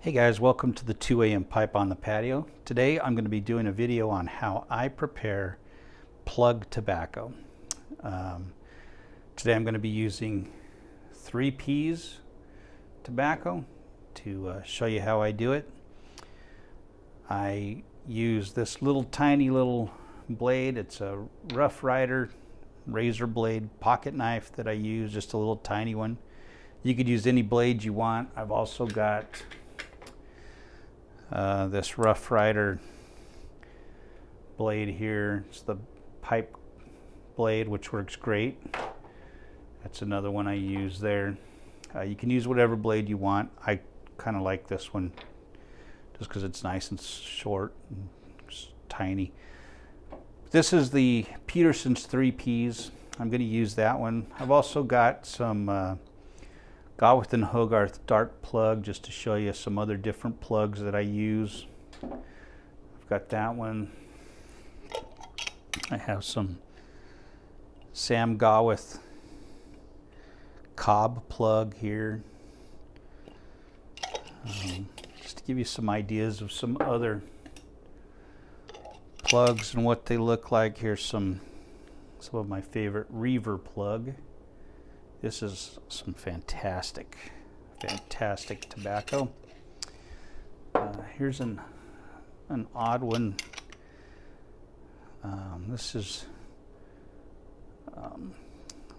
Hey guys, welcome to the 2 a.m. pipe on the patio. Today I'm going to be doing a video on how I prepare plug tobacco. Today I'm going to be using 3 Ps tobacco to show you how I do it. I use this tiny little blade. It's a Rough Rider razor blade pocket knife that I use, just a little tiny one. You could use any blade you want. I've also got this Rough Rider blade here. It's the pipe blade, which works great. That's another one I use there. You can use whatever blade you want. I kind of like this one just because it's nice and short and tiny. This is the Peterson's 3 Ps. I'm going to use that one. I've also got some Gawith and Hogarth dark plug, just to show you some other different plugs that I use. I've got that one. I have some Sam Gawith cob plug here. Just to give you some ideas of some other plugs and what they look like. Here's some of my favorite Reaver plug. This is some fantastic tobacco. Here's an odd one. This is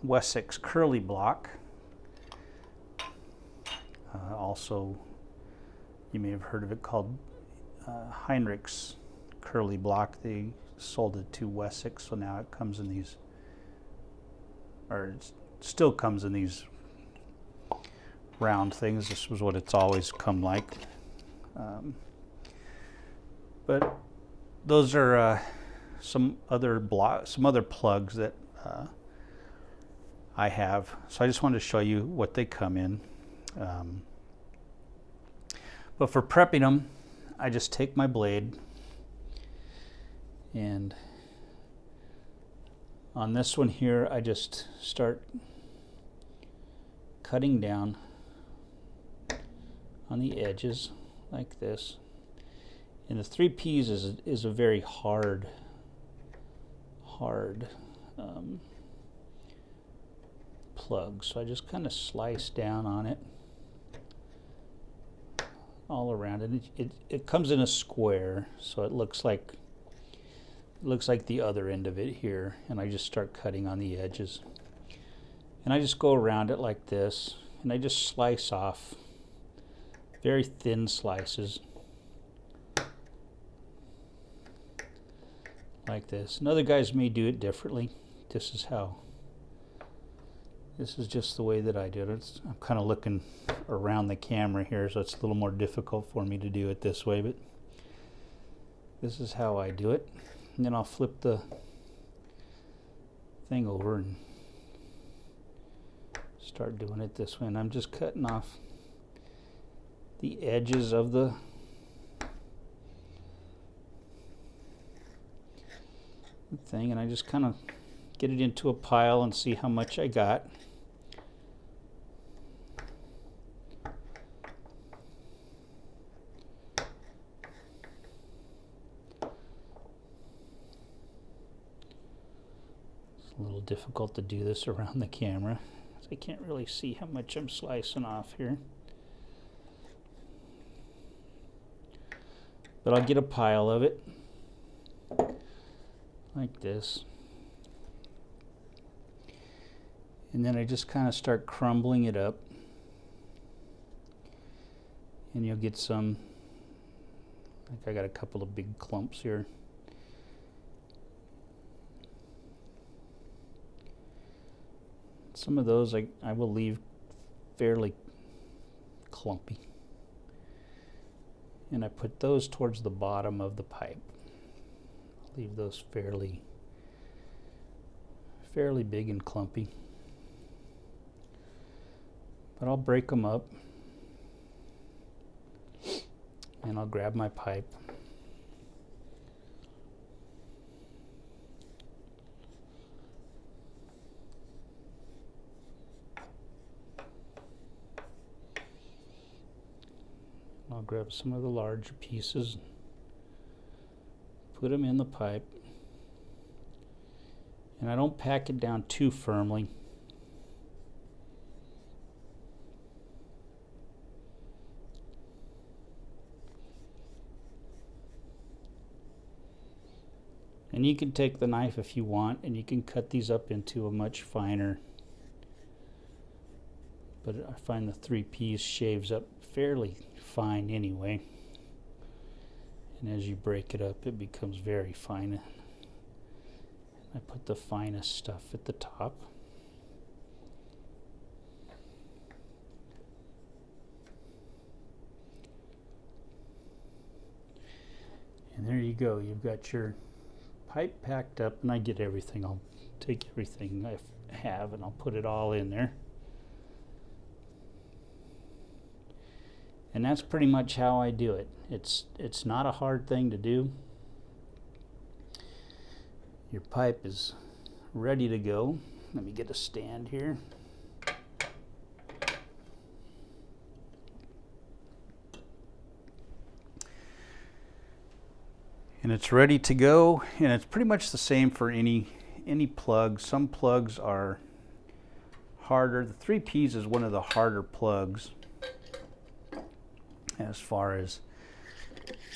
Wessex Curly Block. Also, you may have heard of it called Heinrich's Curly Block. They sold it to Wessex, so now it comes in these, or it's still comes in these round things. This was what it's always come like. But those are some other plugs that I have. So I just wanted to show you what they come in. But for prepping them, I just take my blade, and on this one here, I just start cutting down on the edges like this. And the 3 Ps is a very hard plug. So I just kind of slice down on it all around it. It comes in a square, so it looks like the other end of it here, and I just start cutting on the edges. And I just go around it like this, and I just slice off very thin slices like this. And other guys may do it differently. This is just the way that I do it. I'm kind of looking around the camera here, so it's a little more difficult for me to do it this way, but this is how I do it. And then I'll flip the thing over and start doing it this way. And I'm just cutting off the edges of the thing, and I just kind of get it into a pile and see how much I got. A little difficult to do this around the camera, so I can't really see how much I'm slicing off here. But I'll get a pile of it like this. And then I just kind of start crumbling it up. And you'll get some, like I got a couple of big clumps here. Some of those I will leave fairly clumpy. And I put those towards the bottom of the pipe. I'll leave those fairly big and clumpy. But I'll break them up, and I'll grab my pipe. I'll grab some of the larger pieces, put them in the pipe, and I don't pack it down too firmly. And you can take the knife if you want, and you can cut these up into a much finer, but I find the 3-piece shaves up fairly fine anyway. And as you break it up, it becomes very fine. I put the finest stuff at the top. And there you go. You've got your pipe packed up, and I get everything. I'll take everything I have and I'll put it all in there. And that's pretty much how I do it. It's not a hard thing to do. Your pipe is ready to go. Let me get a stand here. And it's ready to go, and it's pretty much the same for any plug. Some plugs are harder. The 3Ps is one of the harder plugs as far as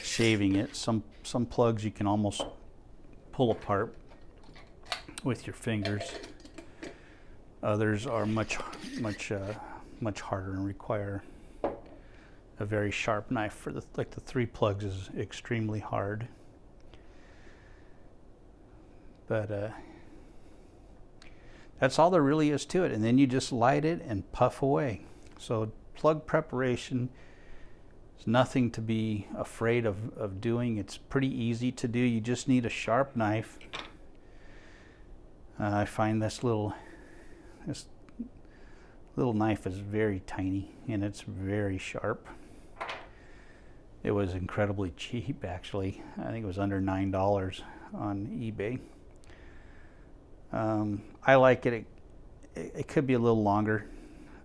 shaving it. Some plugs you can almost pull apart with your fingers. Others are much harder and require a very sharp knife. Like the 3 plugs is extremely hard. But that's all there really is to it. And then you just light it and puff away. So plug preparation is nothing to be afraid of doing. It's pretty easy to do. You just need a sharp knife. I find this little knife is very tiny, and it's very sharp. It was incredibly cheap, actually. I think it was under $9 on eBay. I like it. It could be a little longer.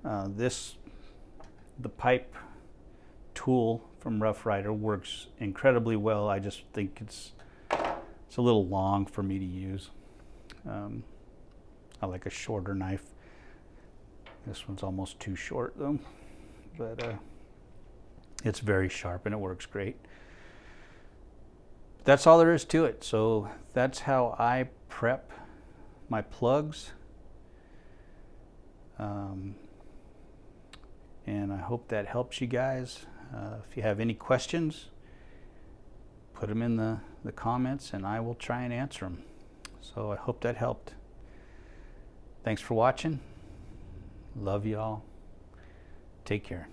The pipe tool from Rough Rider works incredibly well. I just think it's a little long for me to use. I like a shorter knife. This one's almost too short though, but it's very sharp and it works great. That's all there is to it. So that's how I prep my plugs. And I hope that helps you guys. If you have any questions, put them in the comments and I will try and answer them. So I hope that helped. Thanks for watching. Love you all. Take care.